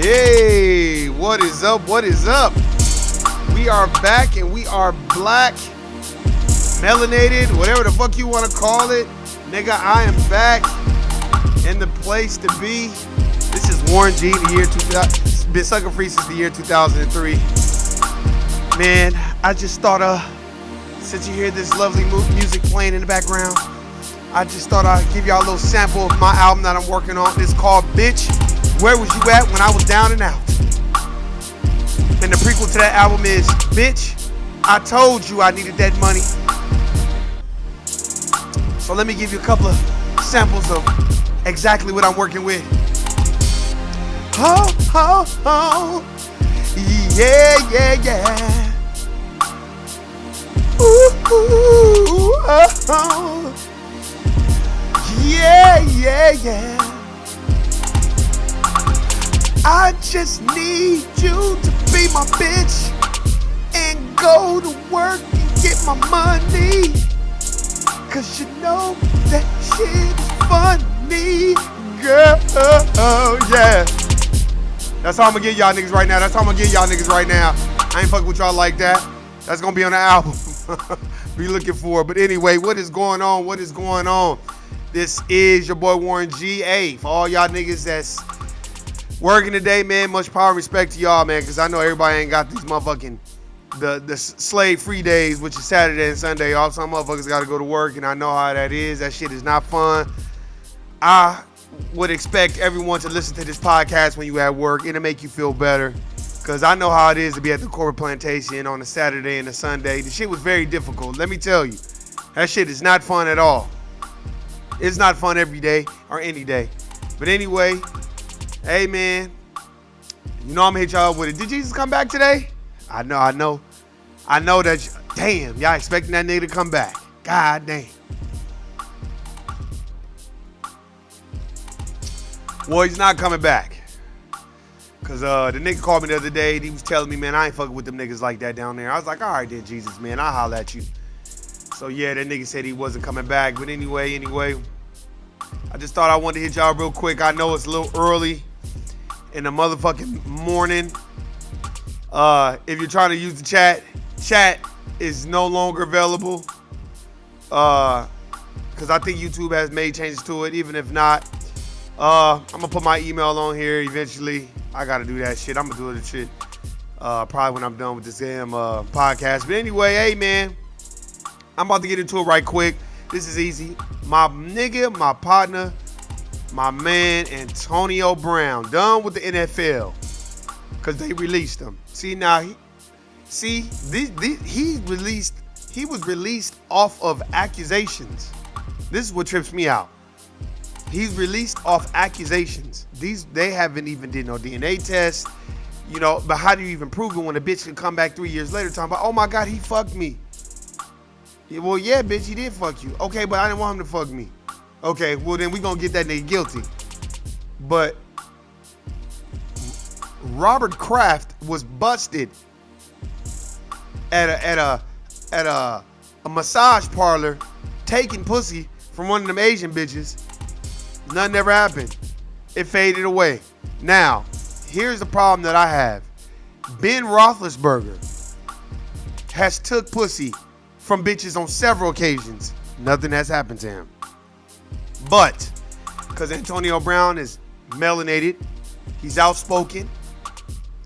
Hey, what is up? What is up? We are back and we are black, melanated, whatever the fuck you want to call it. Nigga, I am back in the place to be. This is Warren G, the year 2000. Been sucker free since the year 2003. Man, I just thought, since you hear this lovely music playing in the background, I just thought I'd give y'all a little sample of my album that I'm working on. It's called Bitch, Where Was You At When I Was Down and Out? And the prequel to that album is Bitch, I Told You I Needed That Money. So let me give you a couple of samples of exactly what I'm working with. Oh, oh, oh, yeah, yeah, yeah. Ooh, ooh, oh, oh. Yeah, yeah, yeah. I just need you to be my bitch and go to work and get my money. Cause you know that shit is funny, girl. Oh, yeah. That's how I'm gonna get y'all niggas right now. That's how I'm gonna get y'all niggas right now. I ain't fucking with y'all like that. That's gonna be on the album. Be looking for it. But anyway, what is going on? What is going on? This is your boy Warren G. Hey, for all y'all niggas that's working today, man, much power and respect to y'all, man, because I know everybody ain't got these motherfucking the slave-free days, which is Saturday and Sunday off. Some motherfuckers got to go to work, and I know how that is. That shit is not fun. I would expect everyone to listen to this podcast when you at work. It'll make you feel better, because I know how it is to be at the corporate plantation on a Saturday and a Sunday. The shit was very difficult. Let me tell you, that shit is not fun at all. It's not fun every day or any day. But anyway, hey, man, you know I'm going to hit y'all up with it. Did Jesus come back today? I know that, damn, y'all expecting that nigga to come back. God damn. Well, he's not coming back. Because the nigga called me the other day and he was telling me, man, I ain't fucking with them niggas like that down there. I was like, all right then, Jesus, man, I'll holler at you. So yeah, that nigga said he wasn't coming back. But anyway, I just thought I wanted to hit y'all real quick. I know it's a little early in the motherfucking morning. If you're trying to use the chat is no longer available. Because I think YouTube has made changes to it. Even if not, I'm going to put my email on here eventually. I got to do that shit. I'm going to do that shit probably when I'm done with this damn podcast. But anyway, hey, man. I'm about to get into it right quick. This is easy. My nigga, my partner, my man, Antoniobrown, done with the NFL. Because they released him. See, now, he was released off of accusations. This is what trips me out. He's released off accusations. They haven't even did no DNA test. You know, but how do you even prove it when a bitch can come back 3 years later talking about, oh my God, he fucked me. Yeah, well, yeah, bitch, he did fuck you. Okay, but I didn't want him to fuck me. Okay, well then we gonna get that nigga guilty. But Robert Kraft was busted at a massage parlor taking pussy from one of them Asian bitches. Nothing ever happened. It faded away. Now, here's the problem that I have. Ben Roethlisberger has took pussy from bitches on several occasions. Nothing has happened to him. But because Antoniobrown is melanated, he's outspoken,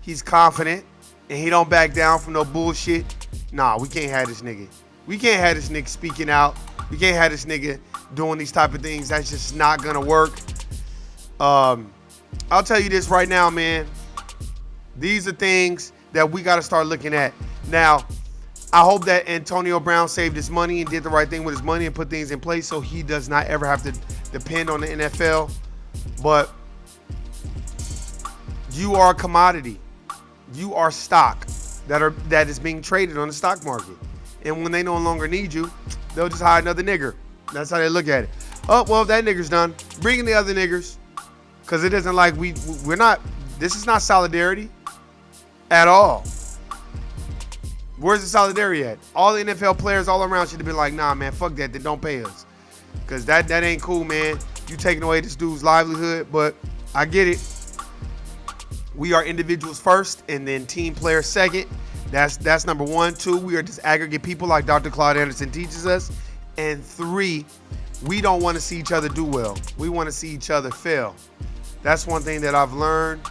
he's confident, and he don't back down from no bullshit. Nah, we can't have this nigga. We can't have this nigga speaking out. We can't have this nigga doing these type of things. That's just not gonna work. I'll tell you this right now, man. These are things that we gotta start looking at. Now, I hope that Antoniobrown saved his money and did the right thing with his money and put things in place so he does not ever have to depend on the NFL. But you are a commodity. You are stock that is being traded on the stock market. And when they no longer need you, they'll just hire another nigger. That's how they look at it. Oh, well, that nigger's done. Bring in the other niggers. Because it isn't like we're not, this is not solidarity at all. Where's the solidarity at? All the NFL players all around should have been like, nah, man, fuck that. They don't pay us. Because that ain't cool, man. You taking away this dude's livelihood, but I get it. We are individuals first and then team players second. That's number 1. 2, we are just aggregate people like Dr. Claude Anderson teaches us. And 3, we don't want to see each other do well. We want to see each other fail. That's one thing that I've learned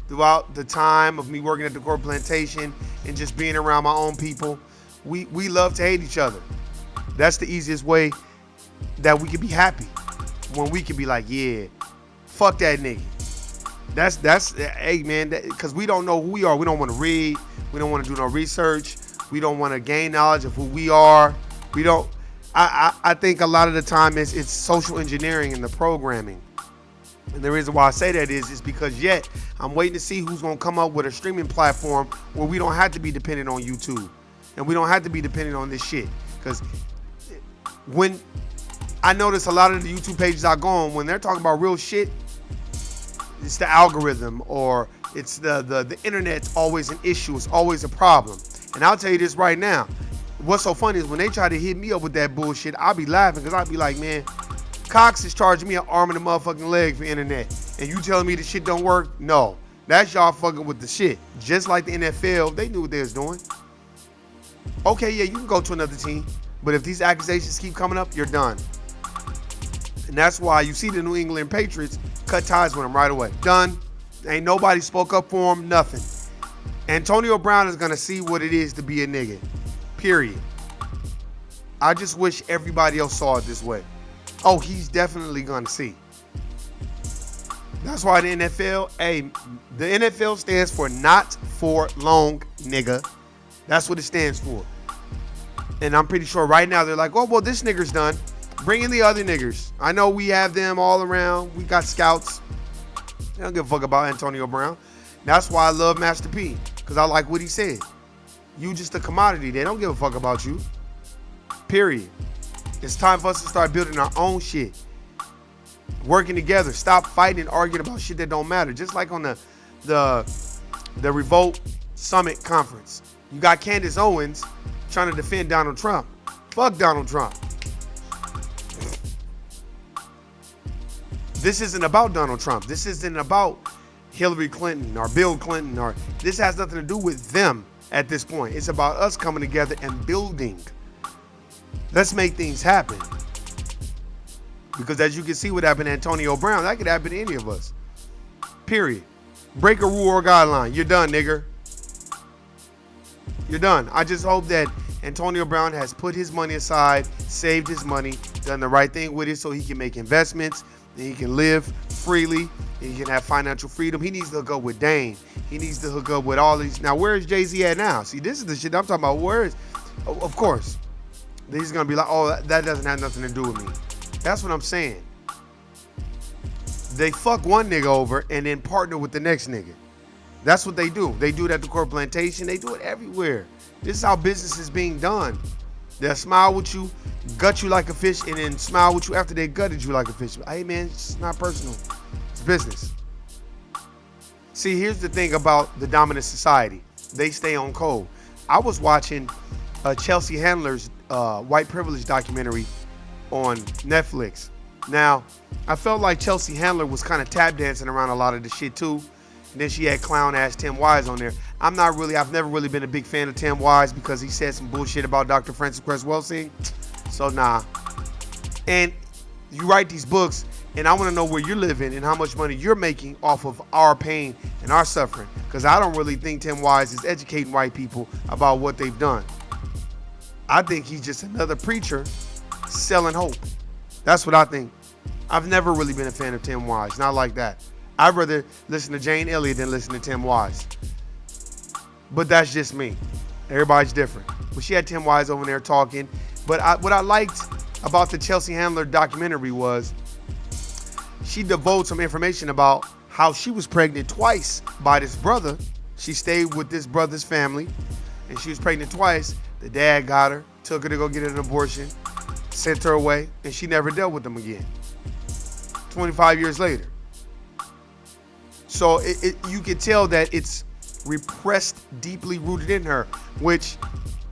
throughout the time of me working at the corporate plantation and just being around my own people. We love to hate each other. That's the easiest way that we can be happy. When we can be like, yeah, fuck that nigga. That's hey man, because we don't know who we are. We don't want to read. We don't want to do no research. We don't want to gain knowledge of who we are. We don't. I think a lot of the time it's social engineering in the programming. And the reason why I say that is because yet I'm waiting to see who's going to come up with a streaming platform where we don't have to be dependent on YouTube. And we don't have to be dependent on this shit. Because when I notice a lot of the YouTube pages I go on, when they're talking about real shit, it's the algorithm or it's the internet's always an issue. It's always a problem. And I'll tell you this right now. What's so funny is when they try to hit me up with that bullshit, I'll be laughing because I'll be like, man, Cox is charging me an arm and a motherfucking leg for internet. And you telling me the shit don't work? No. That's y'all fucking with the shit. Just like the NFL, they knew what they was doing. Okay, yeah, you can go to another team. But if these accusations keep coming up, you're done. And that's why you see the New England Patriots cut ties with him right away. Done. Ain't nobody spoke up for him, nothing. Antoniobrown is going to see what it is to be a nigga. Period. I just wish everybody else saw it this way. Oh, he's definitely going to see. That's why the NFL, the NFL stands for not for long, nigga. That's what it stands for. And I'm pretty sure right now they're like, oh, well, this nigger's done. Bring in the other niggers. I know we have them all around. We got scouts. They don't give a fuck about Antoniobrown. That's why I love Master P, because I like what he said. You just a commodity. They don't give a fuck about you. Period. It's time for us to start building our own shit. Working together. Stop fighting and arguing about shit that don't matter. Just like on the Revolt Summit Conference. You got Candace Owens trying to defend Donald Trump. Fuck Donald Trump. This isn't about Donald Trump. This isn't about Hillary Clinton or Bill Clinton. Or this has nothing to do with them at this point. It's about us coming together and building. Let's make things happen. Because as you can see what happened to Antoniobrown, that could happen to any of us. Period. Break a rule or guideline. You're done, nigger. You're done. I just hope that Antoniobrown has put his money aside, saved his money, done the right thing with it so he can make investments, and he can live freely, and he can have financial freedom. He needs to hook up with Dane. He needs to hook up with all these. Now, where is Jay-Z at now? See, this is the shit I'm talking about. Where is, of course, he's going to be like, oh, that doesn't have nothing to do with me. That's what I'm saying. They fuck one nigga over and then partner with the next nigga. That's what they do. They do it at the corporate plantation. They do it everywhere. This is how business is being done. They'll smile with you, gut you like a fish, and then smile with you after they gutted you like a fish. Hey, man, it's not personal. It's business. See, here's the thing about the dominant society. They stay on code. I was watching Chelsea Handler's white privilege documentary on Netflix. Now, I felt like Chelsea Handler was kind of tap dancing around a lot of the shit too. And then she had clown ass Tim Wise on there. I've never really been a big fan of Tim Wise because he said some bullshit about Dr. Francis Cress Welsing. So nah. And you write these books and I want to know where you're living and how much money you're making off of our pain and our suffering. Because I don't really think Tim Wise is educating white people about what they've done. I think he's just another preacher selling hope. That's what I think. I've never really been a fan of Tim Wise. Not like that. I'd rather listen to Jane Elliott than listen to Tim Wise. But that's just me. Everybody's different. But she had Tim Wise over there talking. But what I liked about the Chelsea Handler documentary was she divulged some information about how she was pregnant twice by this brother. She stayed with this brother's family. And she was pregnant twice. The dad got her, took her to go get an abortion, sent her away, and she never dealt with them again. 25 years later. So you can tell that it's repressed, deeply rooted in her, which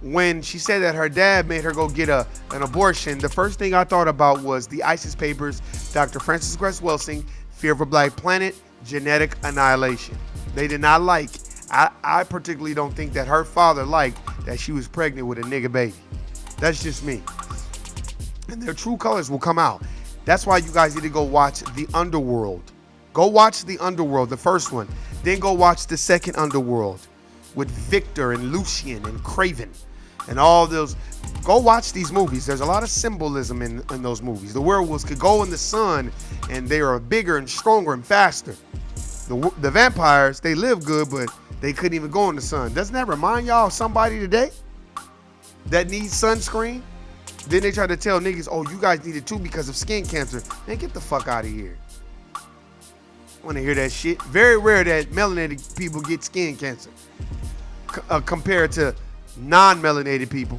when she said that her dad made her go get an abortion, the first thing I thought about was the ISIS papers, Dr. Francis Cress Welsing, Fear of a Black Planet, Genetic Annihilation. They did not like. I particularly don't think that her father liked that she was pregnant with a nigga baby. That's just me. And their true colors will come out. That's why you guys need to go watch The Underworld. Go watch The Underworld, the first one. Then go watch the second Underworld with Victor and Lucien and Craven and all those. Go watch these movies. There's a lot of symbolism in those movies. The werewolves could go in the sun and they are bigger and stronger and faster. The vampires, they live good, but they couldn't even go in the sun. Doesn't that remind y'all of somebody today that needs sunscreen? Then they try to tell niggas, oh, you guys need it too because of skin cancer. Man, get the fuck out of here. I want to hear that shit. Very rare that melanated people get skin cancer compared to non-melanated people.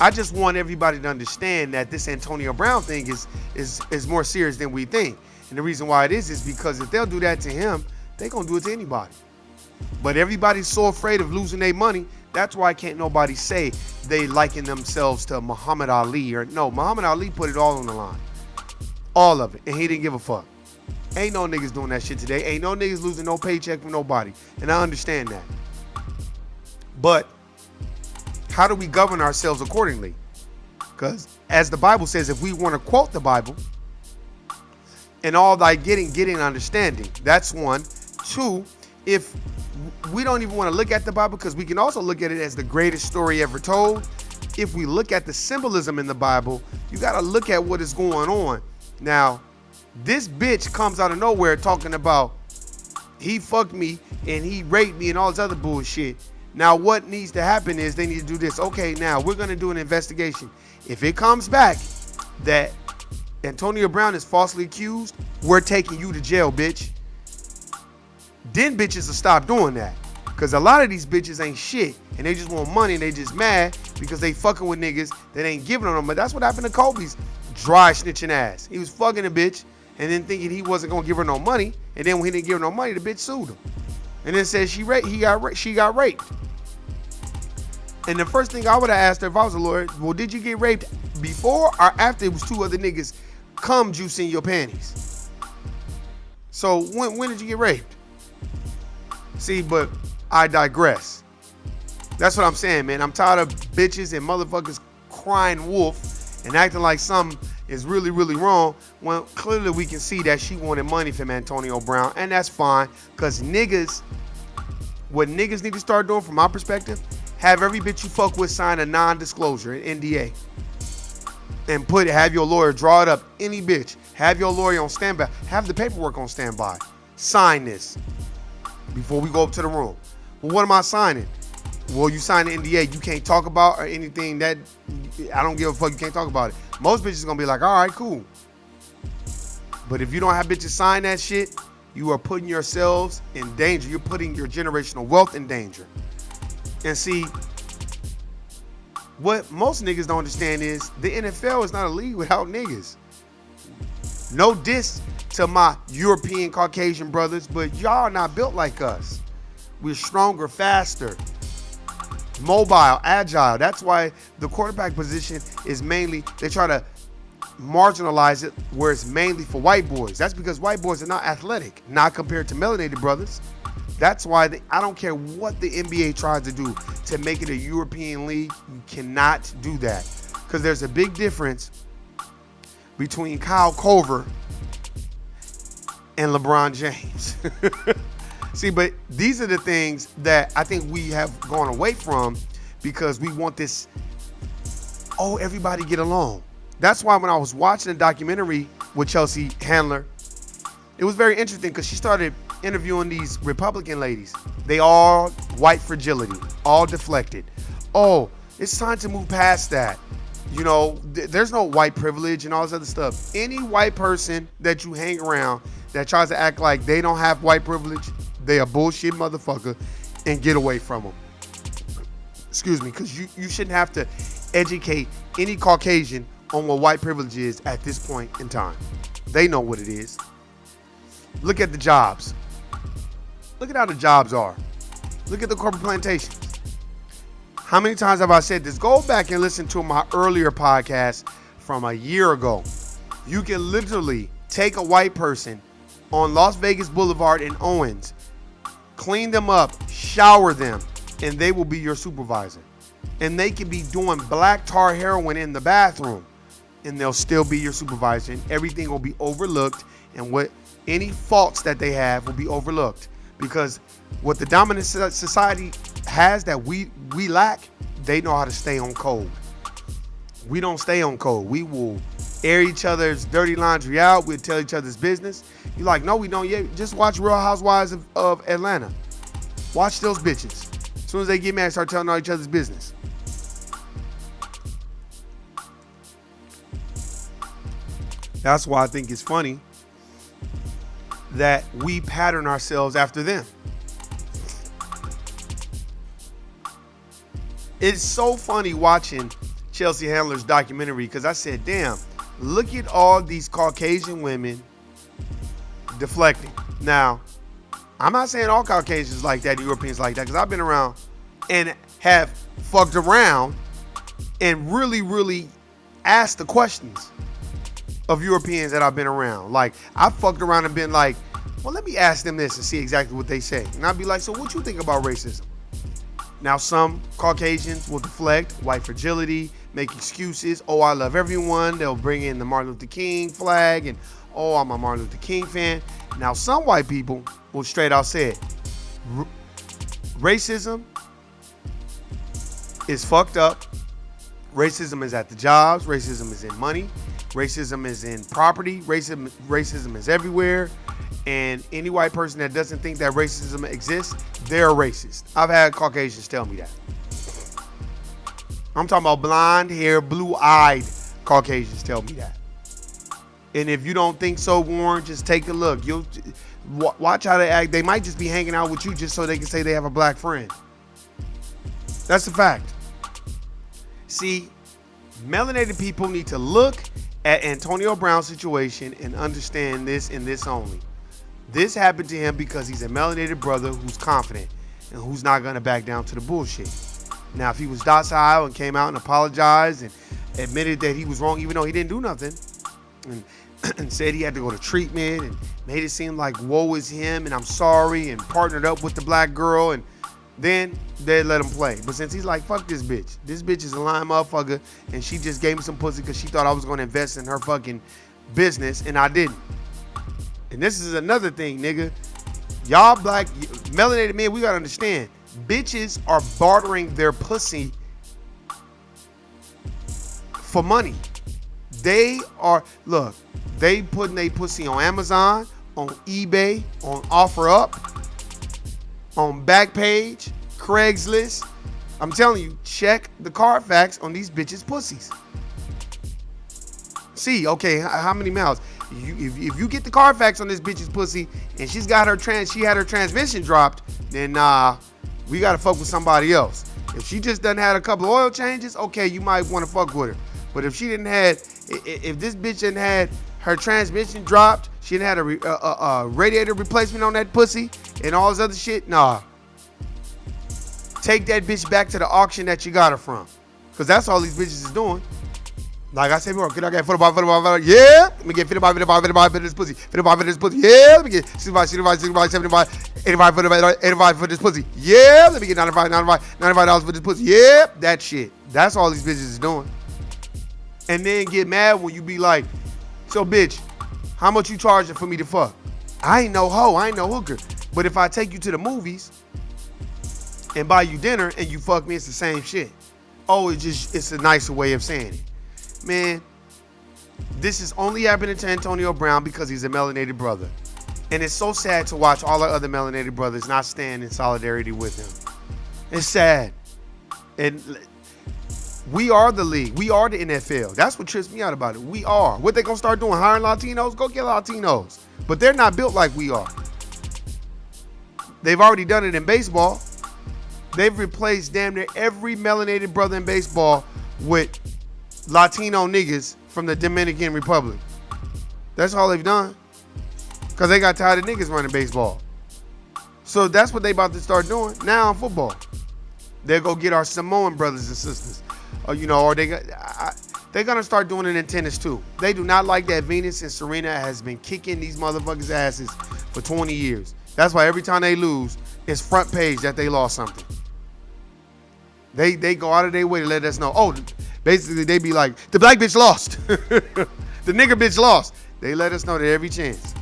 I just want everybody to understand that this Antoniobrown thing is more serious than we think. And the reason why it is because if they'll do that to him, they're going to do it to anybody. But everybody's so afraid of losing their money. That's why can't nobody say they liken themselves to Muhammad Ali. Or no, Muhammad Ali put it all on the line. All of it. And he didn't give a fuck. Ain't no niggas doing that shit today. Ain't no niggas losing no paycheck from nobody. And I understand that. But how do we govern ourselves accordingly? Because as the Bible says, if we want to quote the Bible, and all thy getting understanding. That's one. Two, if we don't even want to look at the Bible, because we can also look at it as the greatest story ever told. If we look at the symbolism in the Bible, you got to look at what is going on. Now, this bitch comes out of nowhere talking about he fucked me and he raped me and all this other bullshit. Now, what needs to happen is they need to do this. Okay, now we're going to do an investigation. If it comes back that Antoniobrown is falsely accused, we're taking you to jail, bitch. Then bitches will stop doing that. Because a lot of these bitches ain't shit. And they just want money and they just mad because they fucking with niggas that ain't giving them. But that's what happened to Kobe's dry snitching ass. He was fucking a bitch and then thinking he wasn't going to give her no money. And then when he didn't give her no money, the bitch sued him. And then said she got raped. And the first thing I would have asked her if I was a lawyer, well, did you get raped before or after it was two other niggas cum juicing your panties? So when did you get raped? See, but I digress. That's what I'm saying, man. I'm tired of bitches and motherfuckers crying wolf and acting like something is really, really wrong when clearly we can see that she wanted money from Antoniobrown, and that's fine, because what niggas need to start doing from my perspective, have every bitch you fuck with sign a non-disclosure, an NDA. And have your lawyer draw it up. Any bitch. Have your lawyer on standby. Have the paperwork on standby. Sign this before we go up to the room. Well, what am I signing? Well, you sign the NDA. You can't talk about or anything that I don't give a fuck. You can't talk about it. Most bitches gonna be like, all right, cool. But if you don't have bitches sign that shit, you are putting yourselves in danger. You're putting your generational wealth in danger. And see, what most niggas don't understand is the NFL is not a league without niggas. No diss to my European Caucasian brothers, but y'all are not built like us. We're stronger, faster, mobile, agile. That's why the quarterback position is mainly, they try to marginalize it where it's mainly for white boys. That's because white boys are not athletic, not compared to melanated brothers. That's why I don't care what the NBA tries to do to make it a European league. You cannot do that because there's a big difference between Kyle Korver and LeBron James. See, but these are the things that I think we have gone away from because we want this, oh, everybody get along. That's why when I was watching a documentary with Chelsea Handler, it was very interesting because she started interviewing these Republican ladies. They all white fragility, all deflected. Oh, it's time to move past that. You know, there's no white privilege and all this other stuff. Any white person that you hang around that tries to act like they don't have white privilege, they a bullshit motherfucker, and get away from them. Excuse me, because you shouldn't have to educate any Caucasian on what white privilege is at this point in time. They know what it is. Look at the jobs. Look at how the jobs are. Look at the corporate plantations. How many times have I said this? Go back and listen to my earlier podcast from a year ago. You can literally take a white person on Las Vegas Boulevard in Owens clean them up, shower them, and they will be your supervisor. And they can be doing black tar heroin in the bathroom, and they'll still be your supervisor, and everything will be overlooked, and what any faults that they have will be overlooked. Because what the dominant society has that we lack, they know how to stay on code. We don't stay on code. We will air each other's dirty laundry out. We'll tell each other's business. You're like, no, we don't yet. Just watch Real Housewives of Atlanta. Watch those bitches. As soon as they get mad, start telling all each other's business. That's why I think it's funny that we pattern ourselves after them. It's so funny watching Chelsea Handler's documentary, because I said, damn, look at all these Caucasian women deflecting. Now, I'm not saying all Caucasians like that, Europeans like that, because I've been around and have fucked around and really, really asked the questions of Europeans that I've been around. Like, I fucked around and been like, well, let me ask them this and see exactly what they say. And I'd be like, so what you think about racism? Now, some Caucasians will deflect, white fragility, make excuses. Oh, I love everyone. They'll bring in the Martin Luther King flag and, oh, I'm a Martin Luther King fan. Now, some white people will straight out say it. Racism is fucked up. Racism is at the jobs. Racism is in money. Racism is in property. Racism is everywhere. And any white person that doesn't think that racism exists, they're a racist. I've had Caucasians tell me that. I'm talking about blonde hair, blue-eyed Caucasians tell me that. And if you don't think so, Warren, just take a look. You'll watch how they act. They might just be hanging out with you just so they can say they have a black friend. That's a fact. See, melanated people need to look at Antoniobrown's situation and understand this and this only. This happened to him because he's a melanated brother who's confident and who's not going to back down to the bullshit. Now, if he was docile and came out and apologized and admitted that he was wrong, even though he didn't do nothing, and said he had to go to treatment and made it seem like woe is him and I'm sorry and partnered up with the black girl, and then they'd let him play. But since he's like, fuck this bitch. This bitch is a lying motherfucker, and she just gave me some pussy because she thought I was going to invest in her fucking business, and I didn't. And this is another thing, nigga. Y'all black, melanated men, we got to understand. Bitches are bartering their pussy for money. They are, look, they putting their pussy on Amazon, on eBay, on OfferUp, on Backpage, Craigslist. I'm telling you, check the Carfax on these bitches' pussies. See, okay, how many miles? If you get the Carfax on this bitch's pussy and she had her transmission dropped, then we gotta fuck with somebody else. If she just done had a couple of oil changes, okay, you might want to fuck with her. But if she didn't have, if this bitch didn't had her transmission dropped, she didn't had a radiator replacement on that pussy and all this other shit, nah. Take that bitch back to the auction that you got her from, because that's all these bitches is doing. Like I said before, can I get 45, yeah. Let me get 55 for this pussy. 55 for this pussy, yeah. Let me get 65, 75, 85 for this pussy, yeah. Let me get $95 for this pussy, yeah. That shit. That's all these bitches is doing. And then get mad when you be like, so bitch, how much you charging for me to fuck? I ain't no hoe, I ain't no hooker. But if I take you to the movies and buy you dinner and you fuck me, it's the same shit. Oh, it's a nicer way of saying it. Man, this is only happening to Antoniobrown because he's a melanated brother. And it's so sad to watch all our other melanated brothers not stand in solidarity with him. It's sad. And we are the league. We are the NFL. That's what trips me out about it. We are. What they gonna start doing? Hiring Latinos? Go get Latinos. But they're not built like we are. They've already done it in baseball. They've replaced damn near every melanated brother in baseball with Latino niggas from the Dominican Republic. That's all they've done. Because they got tired of niggas running baseball. So that's what they about to start doing now in football. They'll go get our Samoan brothers and sisters. Or they're going to start doing it in tennis too. They do not like that Venus and Serena has been kicking these motherfuckers' asses for 20 years. That's why every time they lose, it's front page that they lost something. They go out of their way to let us know. Oh, basically they be like, the black bitch lost. The nigger bitch lost. They let us know that every chance.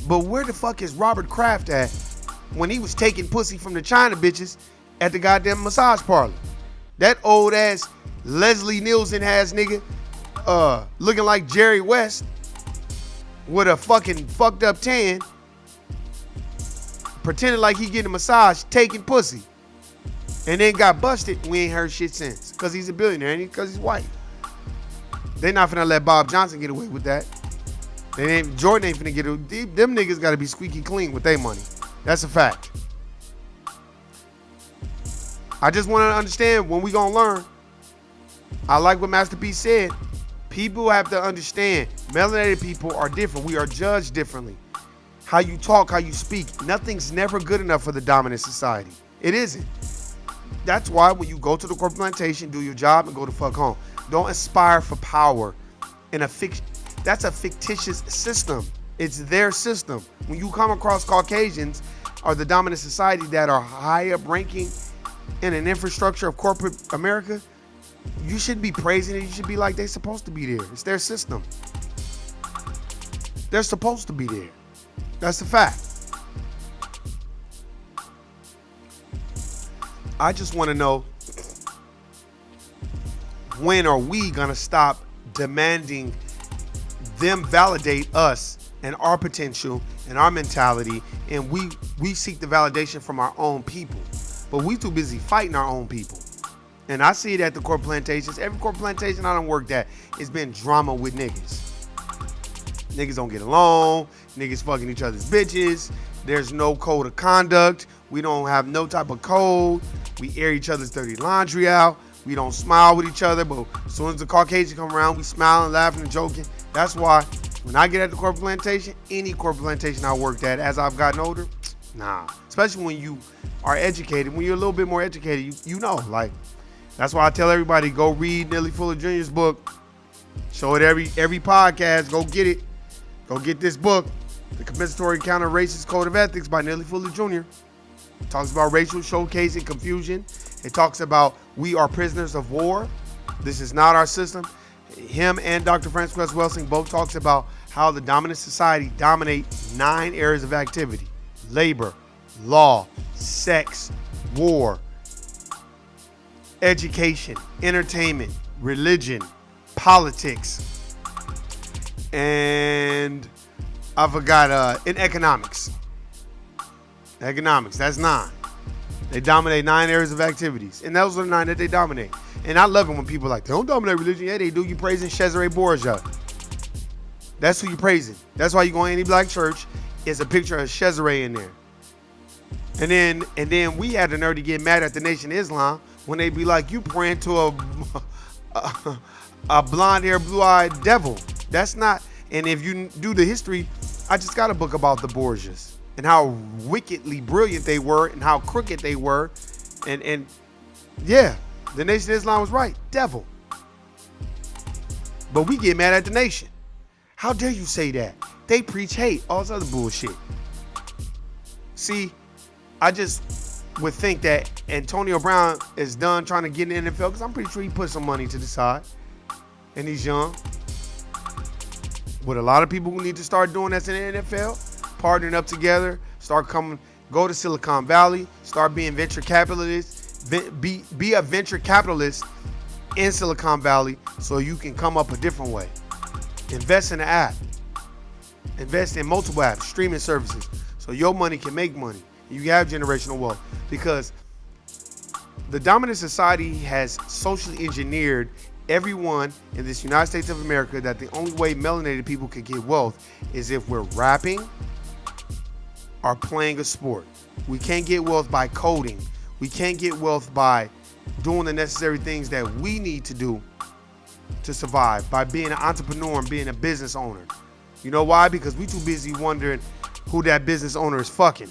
But where the fuck is Robert Kraft at when he was taking pussy from the China bitches at the goddamn massage parlor? That old ass Leslie Nielsen ass nigga looking like Jerry West with a fucking fucked up tan, pretending like he getting a massage, taking pussy. And then got busted. We ain't heard shit since. Because he's a billionaire, ain't he? Because he's white. They not finna let Bob Johnson get away with that. Jordan ain't finna get away. Them niggas gotta be squeaky clean with their money. That's a fact. I just want to understand when we gonna learn. I like what Master P said. People have to understand melanated people are different. We are judged differently. How you talk, how you speak. Nothing's never good enough for the dominant society. It isn't. That's why when you go to the corporate plantation, do your job and go the fuck home. Don't aspire for power in that's a fictitious system. It's their system. When you come across Caucasians or the dominant society that are high up ranking in an infrastructure of corporate America, you shouldn't be praising it. You should be like, they're supposed to be there. It's their system. They're supposed to be there. That's the fact. I just want to know, when are we going to stop demanding them validate us and our potential and our mentality, and we seek the validation from our own people. But we too busy fighting our own people. And I see it at the corporate plantations. Every corporate plantation I done worked at, it's been drama with niggas. Niggas don't get along. Niggas fucking each other's bitches. There's no code of conduct. We don't have no type of code. We air each other's dirty laundry out. We don't smile with each other, but as soon as the Caucasian come around, we smiling, laughing, and joking. That's why when I get at the corporate plantation, any corporate plantation I worked at as I've gotten older, nah. Especially when you are educated. When you're a little bit more educated, you know. Like, that's why I tell everybody, go read Neely Fuller Jr.'s book. Show it every podcast. Go get it. Go get this book, The Compensatory Counter-Racist Code of Ethics by Neely Fuller Jr. It talks about racial showcasing confusion. It talks about we are prisoners of war. This is not our system. Him and Dr. Frances Welsing both talks about how the dominant society dominate 9 areas of activity: labor, law, sex, war, education, entertainment, religion, politics, and I forgot, in economics. Economics, that's 9. They dominate 9 areas of activities. And those are the 9 that they dominate. And I love it when people are like, they don't dominate religion. Yeah, they do. You praising Cesare Borgia. That's who you praising. That's why you go in any black church, it's a picture of Cesare in there. And then we had the nerve to get mad at the Nation of Islam when they be like, you praying to a blonde-haired, blue-eyed devil. That's not. And if you do the history, I just got a book about the Borgias and how wickedly brilliant they were and how crooked they were. And yeah, the Nation of Islam was right. Devil. But we get mad at the nation. How dare you say that? They preach hate, all this other bullshit. See, I just would think that Antoniobrown is done trying to get in the NFL, because I'm pretty sure he put some money to the side. And he's young. What a lot of people who need to start doing that's in the NFL, partnering up together, go to Silicon Valley, start being venture capitalists, be a venture capitalist in Silicon Valley so you can come up a different way. Invest in an app. Invest in multiple apps, streaming services, so your money can make money. You have generational wealth, because the dominant society has socially engineered everyone in this United States of America that the only way melanated people could get wealth is if we're rapping or playing a sport. We can't get wealth by coding. We can't get wealth by doing the necessary things that we need to do to survive, by being an entrepreneur and being a business owner. You know why? Because we too busy wondering who that business owner is fucking.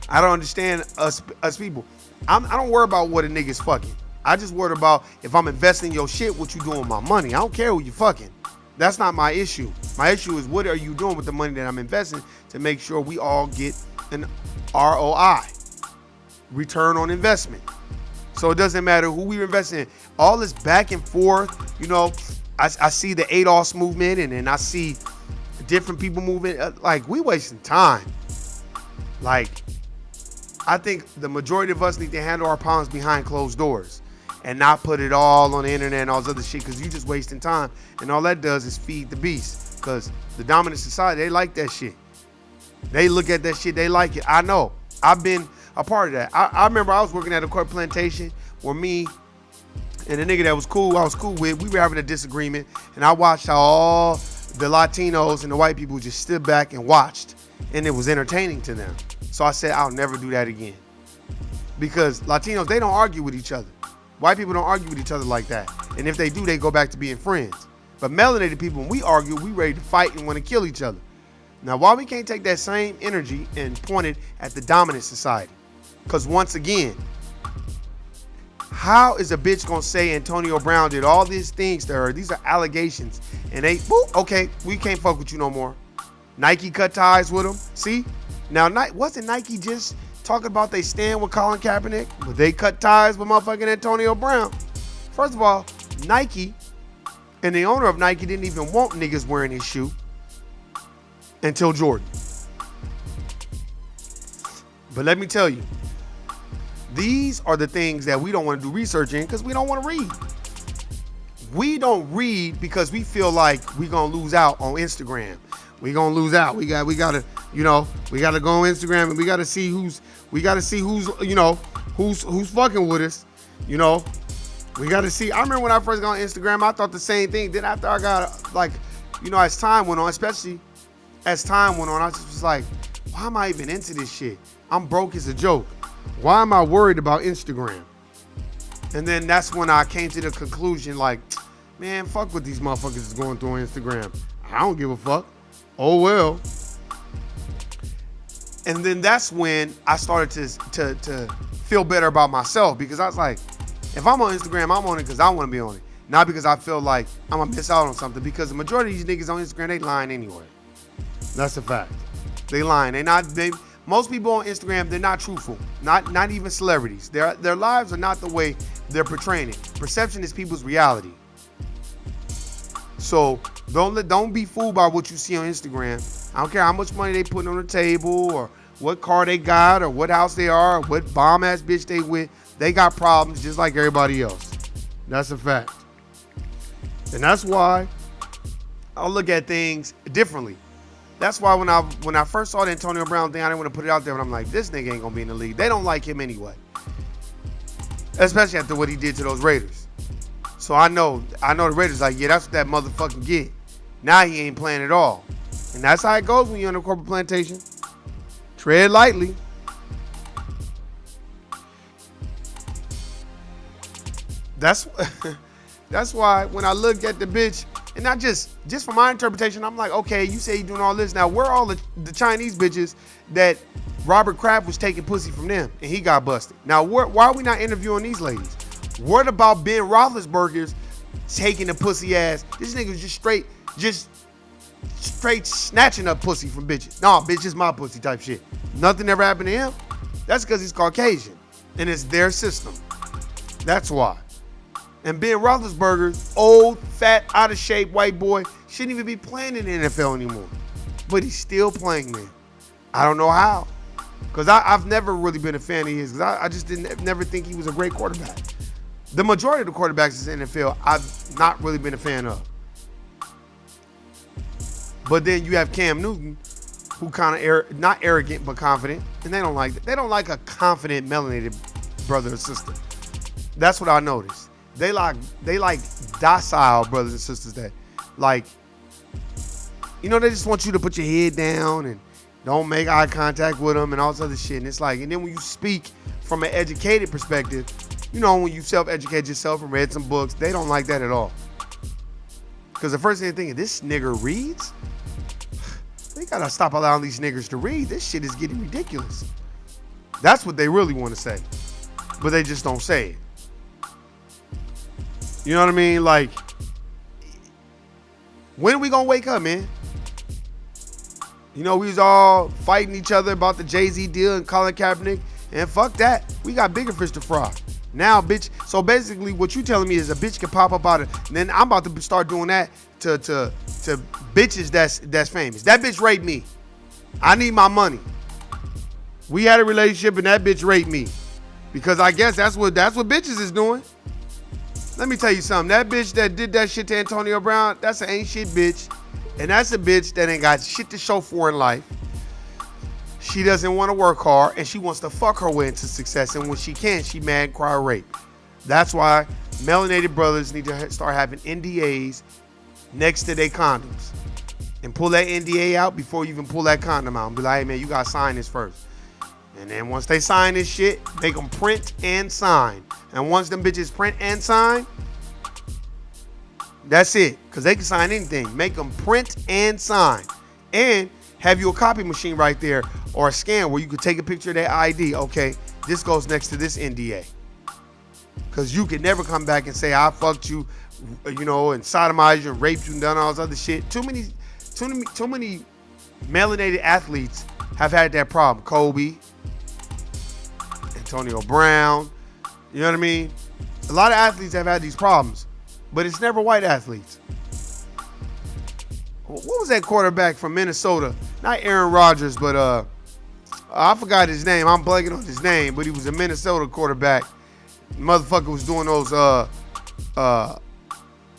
I don't understand us people. I don't worry about what a nigga's fucking. I just worry about if I'm investing your shit, what you doing with my money. I don't care who you fucking. That's not my issue. My issue is what are you doing with the money that I'm investing to make sure we all get an ROI, return on investment. So it doesn't matter who we're investing in. All this back and forth, you know, I see the ADOS movement and then I see different people moving. Like, we wasting time. Like, I think the majority of us need to handle our problems behind closed doors and not put it all on the internet and all this other shit, because you just wasting time. And all that does is feed the beast, because the dominant society, they like that shit. They look at that shit, they like it. I know. I've been a part of that. I remember I was working at a corporate plantation where me and the nigga that I was cool with, we were having a disagreement, and I watched how all the Latinos and the white people just stood back and watched, and it was entertaining to them. So I said, I'll never do that again. Because Latinos, they don't argue with each other. White people don't argue with each other like that. And if they do, they go back to being friends. But melanated people, when we argue, we ready to fight and want to kill each other. Now, why we can't take that same energy and point it at the dominant society? Because once again, how is a bitch gonna say Antoniobrown did all these things to her? These are allegations. And they, boop, okay, we can't fuck with you no more. Nike cut ties with him. See? Now, wasn't Nike just talking about they stand with Colin Kaepernick, but they cut ties with motherfucking Antoniobrown? First of all, Nike and the owner of Nike didn't even want niggas wearing his shoe until Jordan. But let me tell you, these are the things that we don't want to do research in because we don't want to read. We don't read because we feel like we're going to lose out on Instagram. We're going to lose out. We got to, you know, we got to go on Instagram and we got to see who's, you know, who's fucking with us. You know, we got to see. I remember when I first got on Instagram, I thought the same thing. Then after I got, like, you know, as time went on, especially as time went on, I just was like, why am I even into this shit? I'm broke as a joke. Why am I worried about Instagram? And then that's when I came to the conclusion, like, man, fuck what these motherfuckers is going through on Instagram. I don't give a fuck. Oh, well. And then that's when I started to feel better about myself, because I was like, if I'm on Instagram, I'm on it because I want to be on it. Not because I feel like I'm going to miss out on something, because the majority of these niggas on Instagram, they lying anyway. That's a fact. They lying. Most people on Instagram, they're not truthful. Not even celebrities. Their lives are not the way they're portraying it. Perception is people's reality. So don't be fooled by what you see on Instagram. I don't care how much money they putting on the table, or what car they got, or what house they are, or what bomb ass bitch they with. They got problems just like everybody else. That's a fact. And that's why I look at things differently. That's why when I first saw the Antoniobrown thing, I didn't want to put it out there, but I'm like, this nigga ain't gonna be in the league. They don't like him anyway. Especially after what he did to those Raiders. So I know the Raiders like, yeah, that's what that motherfucking get. Now he ain't playing at all. And that's how it goes when you're on a corporate plantation. Tread lightly. That's why when I look at the bitch, and not just from my interpretation, I'm like, okay, you say you doing all this. Now, where are all the Chinese bitches that Robert Kraft was taking pussy from them and he got busted? Now, why are we not interviewing these ladies? What about Ben Roethlisberger's taking the pussy ass? This nigga was just straight snatching up pussy from bitches. No, bitch, it's my pussy type shit. Nothing ever happened to him. That's because he's Caucasian and it's their system. That's why. And Ben Roethlisberger's old, fat, out of shape white boy shouldn't even be playing in the NFL anymore. But he's still playing there. I don't know how. Because I've never really been a fan of his. Because I just never think he was a great quarterback. The majority of the quarterbacks in the NFL, I've not really been a fan of. But then you have Cam Newton, who kind of not arrogant but confident, and they don't like that. They don't like a confident melanated brother or sister. That's what I noticed. They like docile brothers and sisters that, like, you know, they just want you to put your head down and don't make eye contact with them and all this other shit. And it's like, and then when you speak from an educated perspective, you know, when you self-educate yourself and read some books, they don't like that at all. Because the first thing they're thinking, this nigger reads? They gotta stop allowing these niggers to read. This shit is getting ridiculous. That's what they really want to say. But they just don't say it. You know what I mean? Like, When are we gonna wake up, man? You know, we was all fighting each other about the Jay-Z deal and Colin Kaepernick, and fuck that. We got bigger fish to fry. Now, bitch. So basically, what you telling me is a bitch can pop up out of, and then I'm about to start doing that to bitches that's famous. That bitch raped me. I need my money. We had a relationship and that bitch raped me, because I guess that's what bitches is doing. Let me tell you something. That bitch that did that shit to Antoniobrown, that's an ain't shit bitch. And that's a bitch that ain't got shit to show for in life. She doesn't want to work hard, and she wants to fuck her way into success. And when she can, she mad, cry, rape. That's why melanated brothers need to start having NDAs next to their condoms. And pull that NDA out before you even pull that condom out. And be like, hey, man, you got to sign this first. And then once they sign this shit, make them print and sign. And once them bitches print and sign, that's it. Because they can sign anything. Make them print and sign. And have you a copy machine right there or a scan where you could take a picture of their ID. Okay, this goes next to this NDA. Because you can never come back and say, I fucked you, you know, and sodomized you and raped you and done all this other shit. Too many melanated athletes have had that problem. Kobe, Antoniobrown, you know what I mean? A lot of athletes have had these problems, but it's never white athletes. What was that quarterback from Minnesota? Not Aaron Rodgers, but I forgot his name. I'm blanking on his name, but he was a Minnesota quarterback. Motherfucker was doing those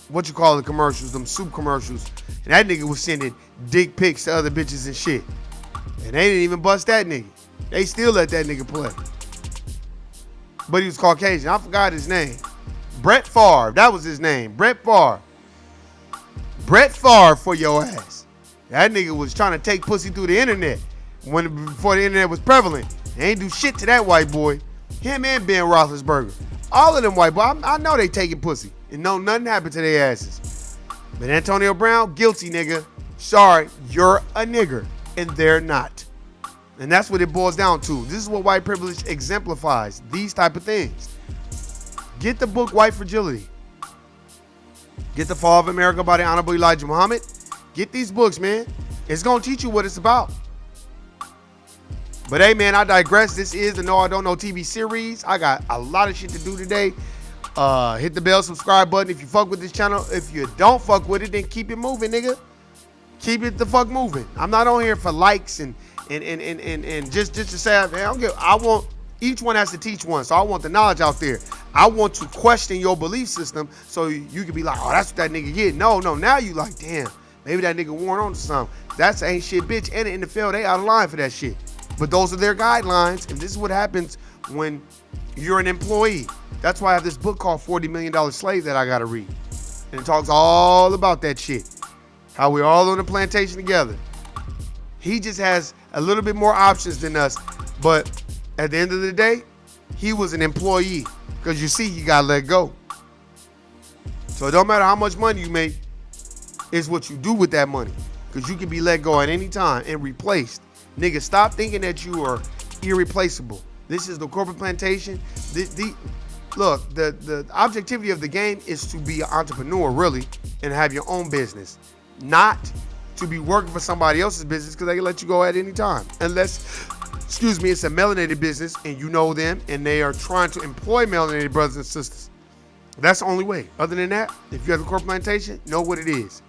what you call the commercials, them soup commercials. And that nigga was sending dick pics to other bitches and shit. And they didn't even bust that nigga. They still let that nigga play. But he was Caucasian. I forgot his name. Brett Favre. That was his name. Brett Favre. Brett Favre for your ass. That nigga was trying to take pussy through the internet before the internet was prevalent. They ain't do shit to that white boy. Him and Ben Roethlisberger. All of them white boys. I know they taking pussy. And no, nothing happened to their asses. But Antoniobrown, guilty nigga. Sorry, you're a nigger. And they're not. And that's what it boils down to. This is what white privilege exemplifies. These type of things. Get the book White Fragility. Get The Fall of America by the Honorable Elijah Muhammad. Get these books, man. It's going to teach you what it's about. But hey, man, I digress. This is the No I Don't Know TV series. I got a lot of shit to do today. Hit the bell, subscribe button if you fuck with this channel. If you don't fuck with it, then keep it moving, nigga. Keep it the fuck moving. I'm not on here for likes and just to say, I want, each one has to teach one. So I want the knowledge out there. I want to question your belief system so you can be like, oh, that's what that nigga get. No, now you like, damn, maybe that nigga warned on to something. That's ain't shit, bitch. And in the NFL, they out of line for that shit. But those are their guidelines. And this is what happens when you're an employee. That's why I have this book called $40 Million Slave that I got to read. And it talks all about that shit. How we're all on the plantation together. He just has a little bit more options than us. But at the end of the day, he was an employee. Because you see, he got let go. So it don't matter how much money you make. It's what you do with that money. Because you can be let go at any time and replaced. Nigga, stop thinking that you are irreplaceable. This is the corporate plantation. Look, the objectivity of the game is to be an entrepreneur, really, and have your own business. Not to be working for somebody else's business because they can let you go at any time. Unless, excuse me, it's a melanated business and you know them and they are trying to employ melanated brothers and sisters. That's the only way. Other than that, if you have a corporate plantation, know what it is.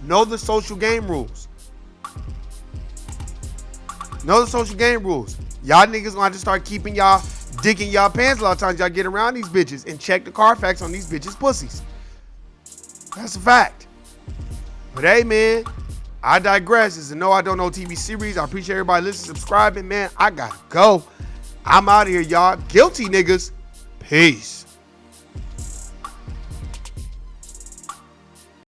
Know the social game rules. Know the social game rules. Y'all niggas gonna have to start keeping y'all dick in y'all pants a lot of times y'all get around these bitches and check the Carfax on these bitches' pussies. That's a fact. But hey, man, I digress. It's a No I Don't Know TV series. I appreciate everybody listening, subscribing, man. I gotta go. I'm out of here, y'all. Guilty niggas. Peace.